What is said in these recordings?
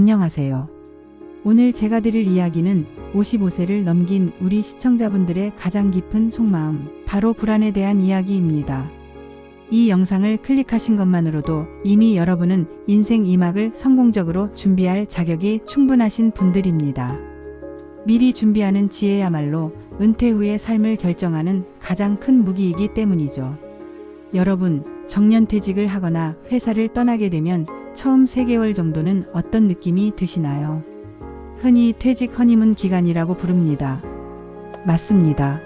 안녕하세요. 오늘 제가 드릴 이야기는 55세를 넘긴 우리 시청자분들의 가장 깊은 속마음, 바로 불안에 대한 이야기입니다. 이 영상을 클릭하신 것만으로도 이미 여러분은 인생 2막을 성공적으로 준비할 자격이 충분하신 분들입니다. 미리 준비하는 지혜야말로 은퇴 후의 삶을 결정하는 가장 큰 무기이기 때문이죠. 여러분, 정년퇴직을 하거나 회사를 떠나게 되면 처음 3개월 정도는 어떤 느낌이 드시나요? 흔히 퇴직 허니문 기간이라고 부릅니다. 맞습니다.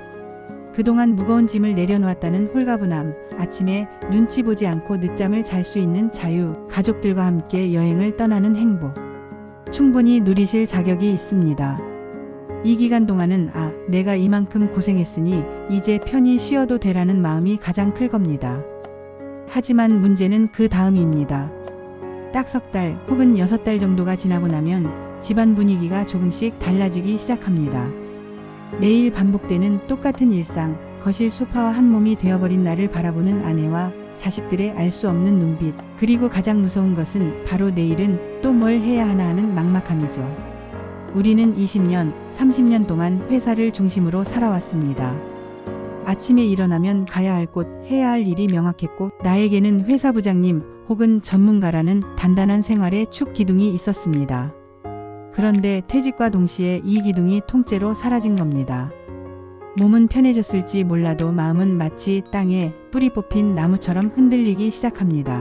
그동안 무거운 짐을 내려놓았다는 홀가분함, 아침에 눈치 보지 않고 늦잠을 잘 수 있는 자유, 가족들과 함께 여행을 떠나는 행복. 충분히 누리실 자격이 있습니다. 이 기간 동안은 내가 이만큼 고생했으니 이제 편히 쉬어도 되라는 마음이 가장 클 겁니다. 하지만 문제는 그 다음입니다. 딱 3달 혹은 6달 정도가 지나고 나면 집안 분위기가 조금씩 달라지기 시작합니다. 매일 반복되는 똑같은 일상, 거실 소파와 한 몸이 되어버린 나를 바라보는 아내와 자식들의 알 수 없는 눈빛, 그리고 가장 무서운 것은 바로 내일은 또 뭘 해야 하나 하는 막막함이죠. 우리는 20년, 30년 동안 회사를 중심으로 살아왔습니다. 아침에 일어나면 가야 할 곳, 해야 할 일이 명확했고 나에게는 회사 부장님 혹은 전문가라는 단단한 생활의 축 기둥이 있었습니다. 그런데 퇴직과 동시에 이 기둥이 통째로 사라진 겁니다. 몸은 편해졌을지 몰라도 마음은 마치 땅에 뿌리 뽑힌 나무처럼 흔들리기 시작합니다.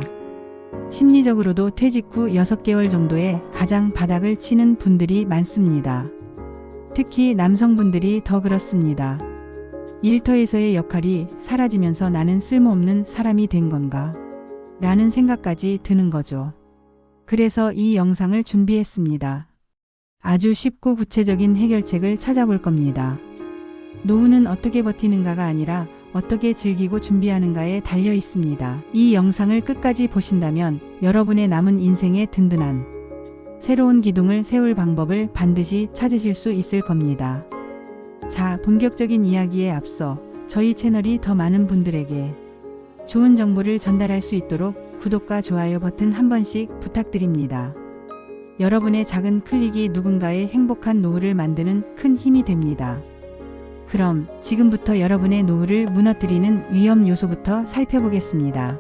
심리적으로도 퇴직 후 6개월 정도에 가장 바닥을 치는 분들이 많습니다. 특히 남성분들이 더 그렇습니다. 일터에서의 역할이 사라지면서 나는 쓸모없는 사람이 된 건가? 라는 생각까지 드는 거죠. 그래서 이 영상을 준비했습니다. 아주 쉽고 구체적인 해결책을 찾아볼 겁니다. 노후는 어떻게 버티는가가 아니라 어떻게 즐기고 준비하는가에 달려 있습니다. 이 영상을 끝까지 보신다면 여러분의 남은 인생에 든든한 새로운 기둥을 세울 방법을 반드시 찾으실 수 있을 겁니다. 자, 본격적인 이야기에 앞서 저희 채널이 더 많은 분들에게 좋은 정보를 전달할 수 있도록 구독과 좋아요 버튼 한 번씩 부탁드립니다. 여러분의 작은 클릭이 누군가의 행복한 노후를 만드는 큰 힘이 됩니다. 그럼 지금부터 여러분의 노후를 무너뜨리는 위험 요소부터 살펴보겠습니다.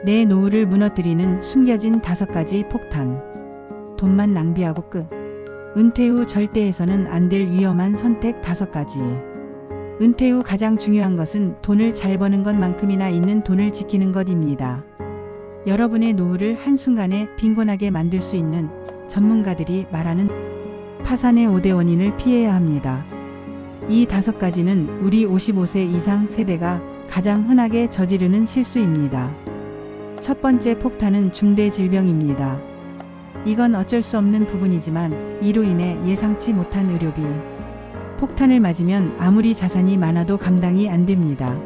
내 노후를 무너뜨리는 숨겨진 5가지 폭탄. 돈만 낭비하고 끝. 은퇴 후 절대 해서는 안 될 위험한 선택 5가지. 은퇴 후 가장 중요한 것은 돈을 잘 버는 것만큼이나 있는 돈을 지키는 것입니다. 여러분의 노후를 한순간에 빈곤하게 만들 수 있는 전문가들이 말하는 파산의 5대 원인을 피해야 합니다. 이 5가지는 우리 55세 이상 세대가 가장 흔하게 저지르는 실수입니다. 첫 번째 폭탄은 중대 질병입니다. 이건 어쩔 수 없는 부분이지만 이로 인해 예상치 못한 의료비. 폭탄을 맞으면 아무리 자산이 많아도 감당이 안 됩니다.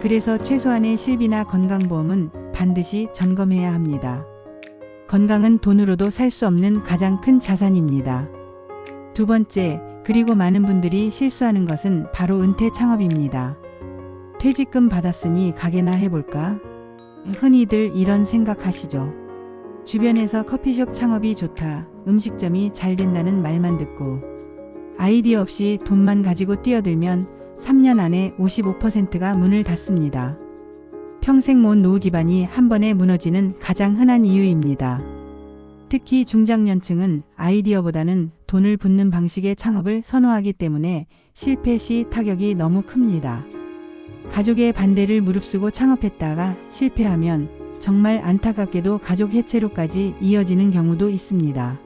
그래서 최소한의 실비나 건강보험은 반드시 점검해야 합니다. 건강은 돈으로도 살 수 없는 가장 큰 자산입니다. 두 번째, 그리고 많은 분들이 실수하는 것은 바로 은퇴 창업입니다. 퇴직금 받았으니 가게나 해볼까? 흔히들 이런 생각하시죠. 주변에서 커피숍 창업이 좋다, 음식점이 잘 된다는 말만 듣고 아이디어 없이 돈만 가지고 뛰어들면 3년 안에 55%가 문을 닫습니다. 평생 모은 노후 기반이 한 번에 무너지는 가장 흔한 이유입니다. 특히 중장년층은 아이디어보다는 돈을 붓는 방식의 창업을 선호하기 때문에 실패 시 타격이 너무 큽니다. 가족의 반대를 무릅쓰고 창업했다가 실패하면 정말 안타깝게도 가족 해체로까지 이어지는 경우도 있습니다.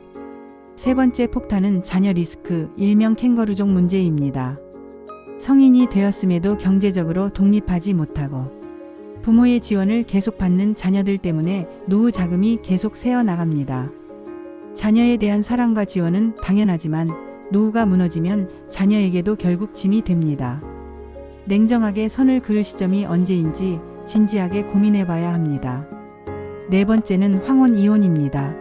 세 번째 폭탄은 자녀 리스크, 일명 캥거루족 문제입니다. 성인이 되었음에도 경제적으로 독립하지 못하고 부모의 지원을 계속 받는 자녀들 때문에 노후 자금이 계속 새어나갑니다. 자녀에 대한 사랑과 지원은 당연하지만 노후가 무너지면 자녀에게도 결국 짐이 됩니다. 냉정하게 선을 그을 시점이 언제인지 진지하게 고민해봐야 합니다. 네 번째는 황혼 이혼입니다.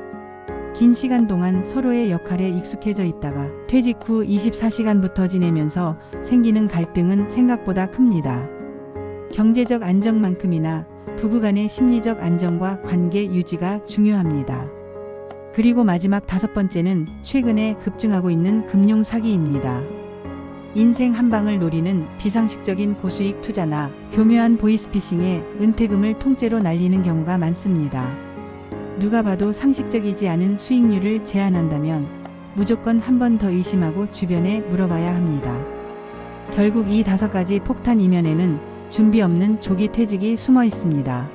긴 시간 동안 서로의 역할에 익숙해져 있다가 퇴직 후 24시간부터 지내면서 생기는 갈등은 생각보다 큽니다. 경제적 안정만큼이나 부부간의 심리적 안정과 관계 유지가 중요합니다. 그리고 마지막 5번째는 최근에 급증하고 있는 금융 사기입니다. 인생 한 방을 노리는 비상식적인 고수익 투자나 교묘한 보이스피싱에 은퇴금을 통째로 날리는 경우가 많습니다. 누가 봐도 상식적이지 않은 수익률을 제안한다면 무조건 한 번 더 의심하고 주변에 물어봐야 합니다. 결국 이 5가지 폭탄 이면에는 준비 없는 조기 퇴직이 숨어 있습니다.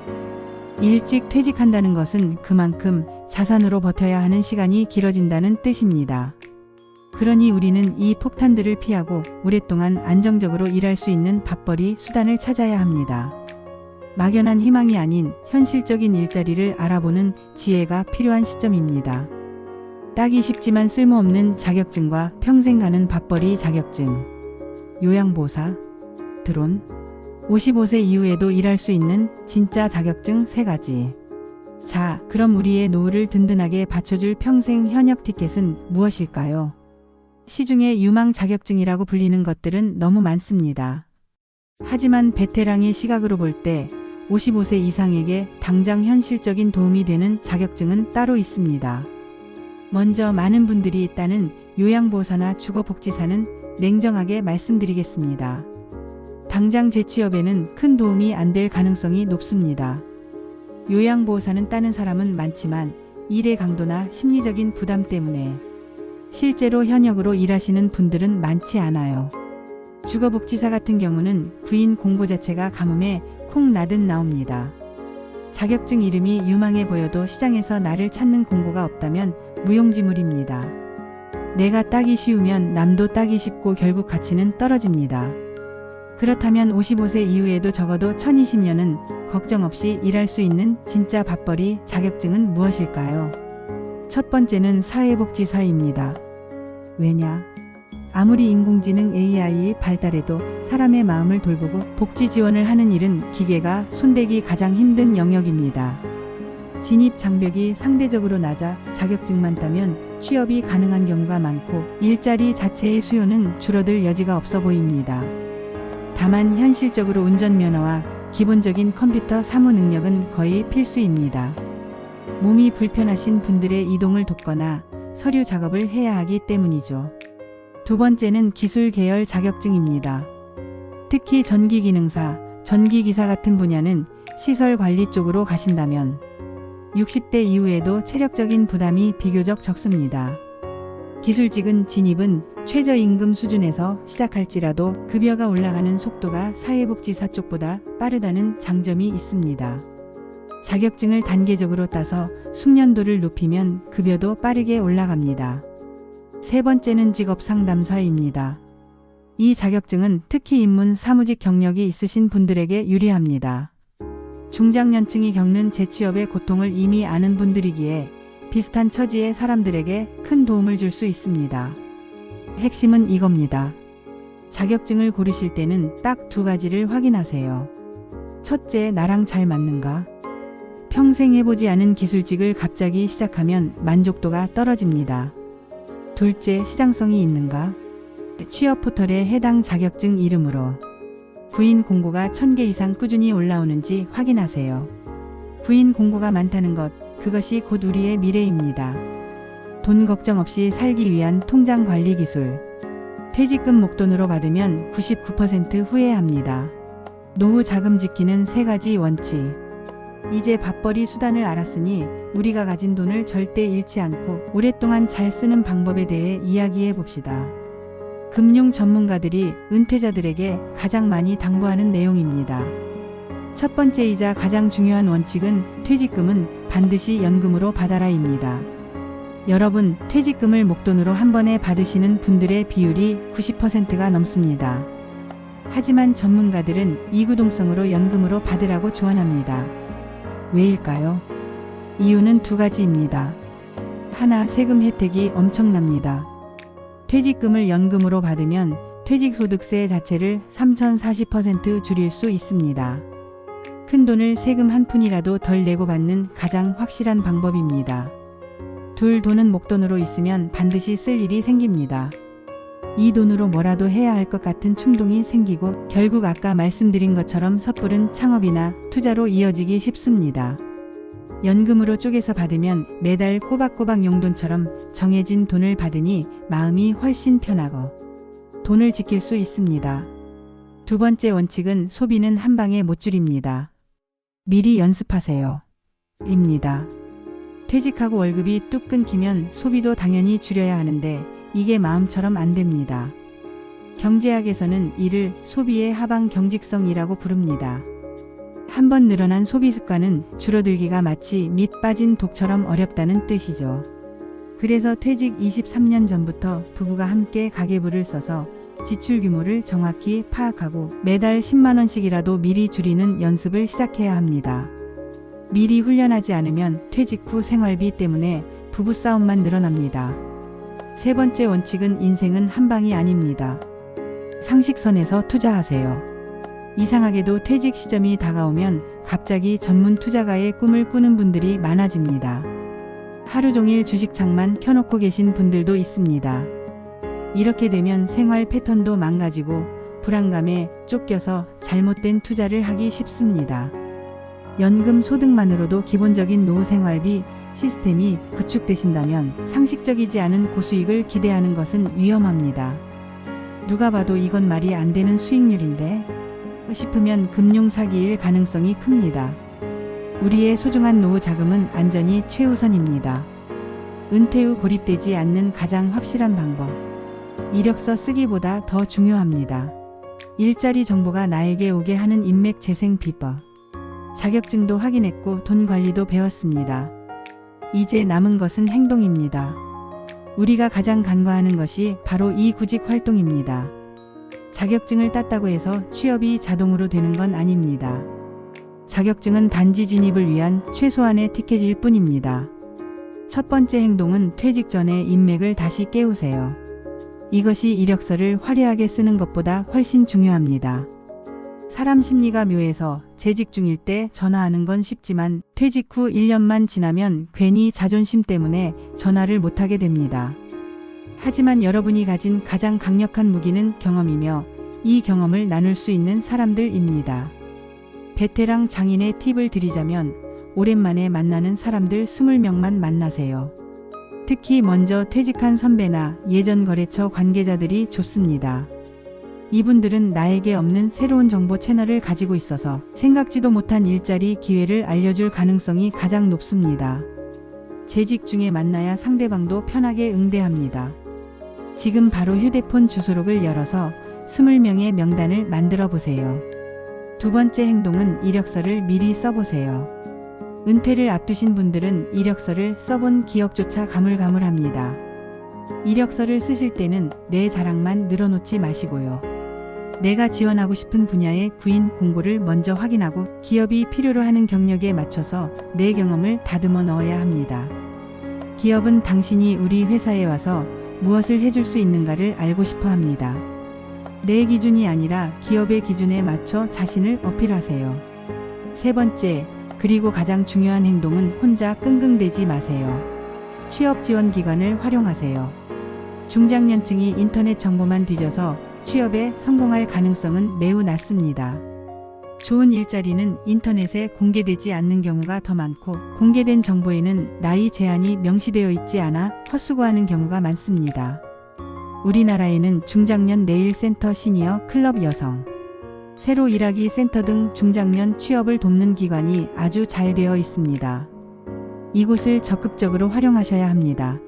일찍 퇴직한다는 것은 그만큼 자산으로 버텨야 하는 시간이 길어진다는 뜻입니다. 그러니 우리는 이 폭탄들을 피하고 오랫동안 안정적으로 일할 수 있는 밥벌이 수단을 찾아야 합니다. 막연한 희망이 아닌 현실적인 일자리를 알아보는 지혜가 필요한 시점입니다. 따기 쉽지만 쓸모없는 자격증과 평생 가는 밥벌이 자격증, 요양보사, 드론, 55세 이후에도 일할 수 있는 진짜 자격증 3가지. 자, 그럼 우리의 노후를 든든하게 받쳐줄 평생 현역 티켓은 무엇일까요? 시중에 유망 자격증이라고 불리는 것들은 너무 많습니다. 하지만 베테랑의 시각으로 볼 때 55세 이상에게 당장 현실적인 도움이 되는 자격증은 따로 있습니다. 먼저 많은 분들이 있다는 요양보호사나 주거복지사는 냉정하게 말씀드리겠습니다. 당장 재취업에는 큰 도움이 안 될 가능성이 높습니다. 요양보호사는 따는 사람은 많지만 일의 강도나 심리적인 부담 때문에 실제로 현역으로 일하시는 분들은 많지 않아요. 주거복지사 같은 경우는 구인 공고 자체가 가뭄에 콩 나듯 나옵니다. 자격증 이름이 유망해 보여도 시장에서 나를 찾는 공고가 없다면 무용지물입니다. 내가 따기 쉬우면 남도 따기 쉽고 결국 가치는 떨어집니다. 그렇다면 55세 이후에도 적어도 1020년은 걱정 없이 일할 수 있는 진짜 밥벌이 자격증은 무엇일까요? 첫 번째는 사회복지사입니다. 왜냐? 아무리 인공지능 AI 발달해도 사람의 마음을 돌보고 복지 지원을 하는 일은 기계가 손대기 가장 힘든 영역입니다. 진입 장벽이 상대적으로 낮아 자격증만 따면 취업이 가능한 경우가 많고 일자리 자체의 수요는 줄어들 여지가 없어 보입니다. 다만 현실적으로 운전면허와 기본적인 컴퓨터 사무 능력은 거의 필수입니다. 몸이 불편하신 분들의 이동을 돕거나 서류 작업을 해야 하기 때문이죠. 두 번째는 기술 계열 자격증입니다. 특히 전기기능사, 전기기사 같은 분야는 시설 관리 쪽으로 가신다면 60대 이후에도 체력적인 부담이 비교적 적습니다. 기술직은 진입은 최저임금 수준에서 시작할지라도 급여가 올라가는 속도가 사회복지사 쪽보다 빠르다는 장점이 있습니다. 자격증을 단계적으로 따서 숙련도를 높이면 급여도 빠르게 올라갑니다. 세 번째는 직업상담사입니다. 이 자격증은 특히 입문 사무직 경력이 있으신 분들에게 유리합니다. 중장년층이 겪는 재취업의 고통을 이미 아는 분들이기에 비슷한 처지의 사람들에게 큰 도움을 줄 수 있습니다. 핵심은 이겁니다. 자격증을 고르실 때는 딱 2가지를 확인하세요. 첫째, 나랑 잘 맞는가? 평생 해보지 않은 기술직을 갑자기 시작하면 만족도가 떨어집니다. 둘째, 시장성이 있는가? 취업 포털에 해당 자격증 이름으로 구인 공고가 1000개 이상 꾸준히 올라오는지 확인하세요. 구인 공고가 많다는 것, 그것이 곧 우리의 미래입니다. 돈 걱정 없이 살기 위한 통장 관리 기술. 퇴직금 목돈으로 받으면 99% 후회합니다. 노후 자금 지키는 3가지 원칙. 이제 밥벌이 수단을 알았으니 우리가 가진 돈을 절대 잃지 않고 오랫동안 잘 쓰는 방법에 대해 이야기해 봅시다. 금융 전문가들이 은퇴자들에게 가장 많이 당부하는 내용입니다. 첫 번째이자 가장 중요한 원칙은 퇴직금은 반드시 연금으로 받아라입니다. 여러분, 퇴직금을 목돈으로 한 번에 받으시는 분들의 비율이 90%가 넘습니다. 하지만 전문가들은 이구동성으로 연금으로 받으라고 조언합니다. 왜일까요? 이유는 2가지입니다. 하나, 세금 혜택이 엄청납니다. 퇴직금을 연금으로 받으면 퇴직소득세 자체를 3040% 줄일 수 있습니다. 큰돈을 세금 한 푼이라도 덜 내고 받는 가장 확실한 방법입니다. 둘, 돈은 목돈으로 있으면 반드시 쓸 일이 생깁니다. 이 돈으로 뭐라도 해야 할 것 같은 충동이 생기고 결국 아까 말씀드린 것처럼 섣부른 창업이나 투자로 이어지기 쉽습니다. 연금으로 쪼개서 받으면 매달 꼬박꼬박 용돈처럼 정해진 돈을 받으니 마음이 훨씬 편하고 돈을 지킬 수 있습니다. 두 번째 원칙은 소비는 한 방에 못 줄입니다. 미리 연습하세요. 입니다. 퇴직하고 월급이 뚝 끊기면 소비도 당연히 줄여야 하는데 이게 마음처럼 안 됩니다. 경제학에서는 이를 소비의 하방 경직성이라고 부릅니다. 한번 늘어난 소비 습관은 줄어들기가 마치 밑 빠진 독처럼 어렵다는 뜻이죠. 그래서 퇴직 23년 전부터 부부가 함께 가계부를 써서 지출 규모를 정확히 파악하고 매달 10만 원씩이라도 미리 줄이는 연습을 시작해야 합니다. 미리 훈련하지 않으면 퇴직 후 생활비 때문에 부부싸움만 늘어납니다. 세 번째 원칙은 인생은 한 방이 아닙니다. 상식선에서 투자하세요. 이상하게도 퇴직 시점이 다가오면 갑자기 전문 투자가의 꿈을 꾸는 분들이 많아집니다. 하루 종일 주식창만 켜놓고 계신 분들도 있습니다. 이렇게 되면 생활 패턴도 망가지고 불안감에 쫓겨서 잘못된 투자를 하기 쉽습니다. 연금 소득만으로도 기본적인 노후 생활비 시스템이 구축되신다면 상식적이지 않은 고수익을 기대하는 것은 위험합니다. 누가 봐도 이건 말이 안 되는 수익률인데 싶으면 금융 사기일 가능성이 큽니다. 우리의 소중한 노후 자금은 안전이 최우선입니다. 은퇴 후 고립되지 않는 가장 확실한 방법. 이력서 쓰기보다 더 중요합니다. 일자리 정보가 나에게 오게 하는 인맥 재생 비법. 자격증도 확인했고 돈 관리도 배웠습니다. 이제 남은 것은 행동입니다. 우리가 가장 간과하는 것이 바로 이 구직 활동입니다. 자격증을 땄다고 해서 취업이 자동으로 되는 건 아닙니다. 자격증은 단지 진입을 위한 최소한의 티켓일 뿐입니다. 첫 번째 행동은 퇴직 전에 인맥을 다시 깨우세요. 이것이 이력서를 화려하게 쓰는 것보다 훨씬 중요합니다. 사람 심리가 묘해서 재직 중일 때 전화하는 건 쉽지만 퇴직 후 1년만 지나면 괜히 자존심 때문에 전화를 못하게 됩니다. 하지만 여러분이 가진 가장 강력한 무기는 경험이며 이 경험을 나눌 수 있는 사람들입니다. 베테랑 장인의 팁을 드리자면 오랜만에 만나는 사람들 20명만 만나세요. 특히 먼저 퇴직한 선배나 예전 거래처 관계자들이 좋습니다. 이분들은 나에게 없는 새로운 정보 채널을 가지고 있어서 생각지도 못한 일자리 기회를 알려줄 가능성이 가장 높습니다. 재직 중에 만나야 상대방도 편하게 응대합니다. 지금 바로 휴대폰 주소록을 열어서 20명의 명단을 만들어 보세요. 두 번째 행동은 이력서를 미리 써보세요. 은퇴를 앞두신 분들은 이력서를 써본 기억조차 가물가물합니다. 이력서를 쓰실 때는 내 자랑만 늘어놓지 마시고요. 내가 지원하고 싶은 분야의 구인 공고를 먼저 확인하고 기업이 필요로 하는 경력에 맞춰서 내 경험을 다듬어 넣어야 합니다. 기업은 당신이 우리 회사에 와서 무엇을 해줄 수 있는가를 알고 싶어 합니다. 내 기준이 아니라 기업의 기준에 맞춰 자신을 어필하세요. 세 번째, 그리고 가장 중요한 행동은 혼자 끙끙대지 마세요. 취업 지원 기관을 활용하세요. 중장년층이 인터넷 정보만 뒤져서 취업에 성공할 가능성은 매우 낮습니다. 좋은 일자리는 인터넷에 공개되지 않는 경우가 더 많고 공개된 정보에는 나이 제한이 명시되어 있지 않아 헛수고하는 경우가 많습니다. 우리나라에는 중장년 네일센터, 시니어 클럽, 여성 새로 일하기 센터 등 중장년 취업을 돕는 기관이 아주 잘 되어 있습니다. 이곳을 적극적으로 활용하셔야 합니다.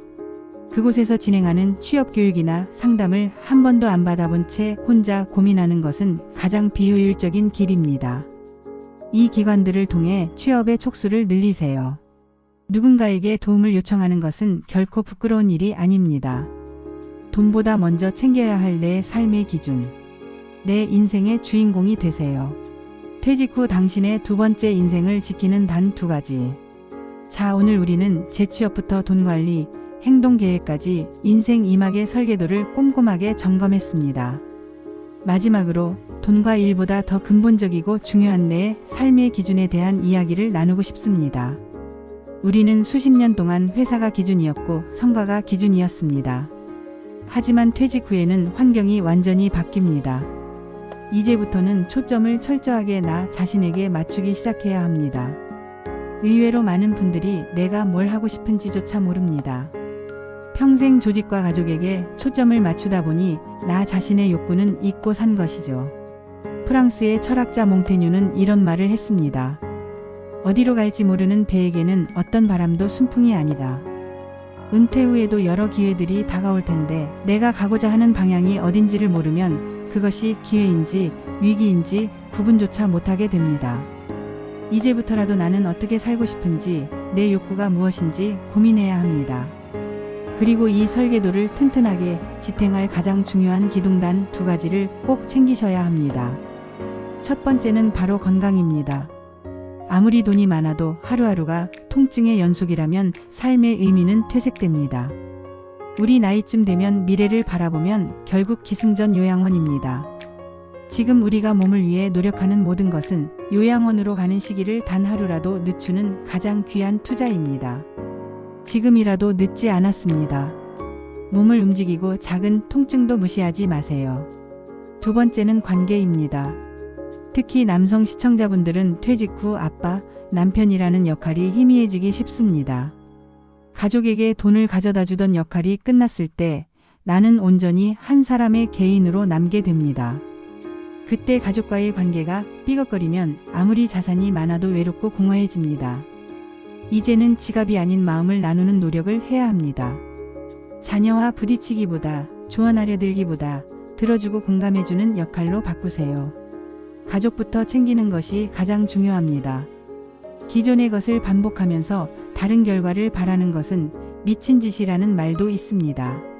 그곳에서 진행하는 취업 교육이나 상담을 한 번도 안 받아본 채 혼자 고민하는 것은 가장 비효율적인 길입니다. 이 기관들을 통해 취업의 촉수를 늘리세요. 누군가에게 도움을 요청하는 것은 결코 부끄러운 일이 아닙니다. 돈보다 먼저 챙겨야 할 내 삶의 기준. 내 인생의 주인공이 되세요. 퇴직 후 당신의 두 번째 인생을 지키는 단 2가지. 자, 오늘 우리는 재취업부터 돈 관리, 행동 계획까지 인생 2막의 설계도를 꼼꼼하게 점검했습니다. 마지막으로 돈과 일보다 더 근본적이고 중요한 내 삶의 기준에 대한 이야기를 나누고 싶습니다. 우리는 수십 년 동안 회사가 기준이었고 성과가 기준이었습니다. 하지만 퇴직 후에는 환경이 완전히 바뀝니다. 이제부터는 초점을 철저하게 나 자신에게 맞추기 시작해야 합니다. 의외로 많은 분들이 내가 뭘 하고 싶은지조차 모릅니다. 평생 조직과 가족에게 초점을 맞추다 보니 나 자신의 욕구는 잊고 산 것이죠. 프랑스의 철학자 몽테뉴는 이런 말을 했습니다. 어디로 갈지 모르는 배에게는 어떤 바람도 순풍이 아니다. 은퇴 후에도 여러 기회들이 다가올 텐데 내가 가고자 하는 방향이 어딘지를 모르면 그것이 기회인지 위기인지 구분조차 못하게 됩니다. 이제부터라도 나는 어떻게 살고 싶은지, 내 욕구가 무엇인지 고민해야 합니다. 그리고 이 설계도를 튼튼하게 지탱할 가장 중요한 기둥단 2가지를 꼭 챙기셔야 합니다. 첫 번째는 바로 건강입니다. 아무리 돈이 많아도 하루하루가 통증의 연속이라면 삶의 의미는 퇴색됩니다. 우리 나이쯤 되면 미래를 바라보면 결국 기승전 요양원입니다. 지금 우리가 몸을 위해 노력하는 모든 것은 요양원으로 가는 시기를 단 하루라도 늦추는 가장 귀한 투자입니다. 지금이라도 늦지 않았습니다. 몸을 움직이고 작은 통증도 무시하지 마세요. 두 번째는 관계입니다. 특히 남성 시청자분들은 퇴직 후 아빠, 남편이라는 역할이 희미해지기 쉽습니다. 가족에게 돈을 가져다 주던 역할이 끝났을 때 나는 온전히 한 사람의 개인으로 남게 됩니다. 그때 가족과의 관계가 삐걱거리면 아무리 자산이 많아도 외롭고 공허해집니다. 이제는 지갑이 아닌 마음을 나누는 노력을 해야 합니다. 자녀와 부딪히기보다, 조언하려 들기보다 들어주고 공감해주는 역할로 바꾸세요. 가족부터 챙기는 것이 가장 중요합니다. 기존의 것을 반복하면서 다른 결과를 바라는 것은 미친 짓이라는 말도 있습니다.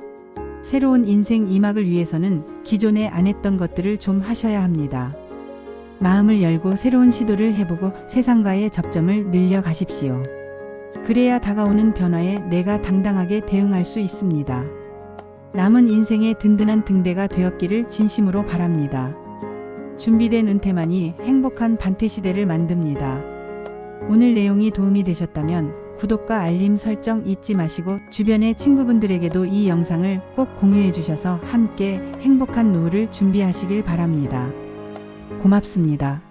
새로운 인생 2막을 위해서는 기존에 안 했던 것들을 좀 하셔야 합니다. 마음을 열고 새로운 시도를 해보고 세상과의 접점을 늘려 가십시오. 그래야 다가오는 변화에 내가 당당하게 대응할 수 있습니다. 남은 인생의 든든한 등대가 되었기를 진심으로 바랍니다. 준비된 은퇴만이 행복한 반퇴시대를 만듭니다. 오늘 내용이 도움이 되셨다면 구독과 알림 설정 잊지 마시고 주변의 친구분들에게도 이 영상을 꼭 공유해 주셔서 함께 행복한 노후를 준비하시길 바랍니다. 고맙습니다.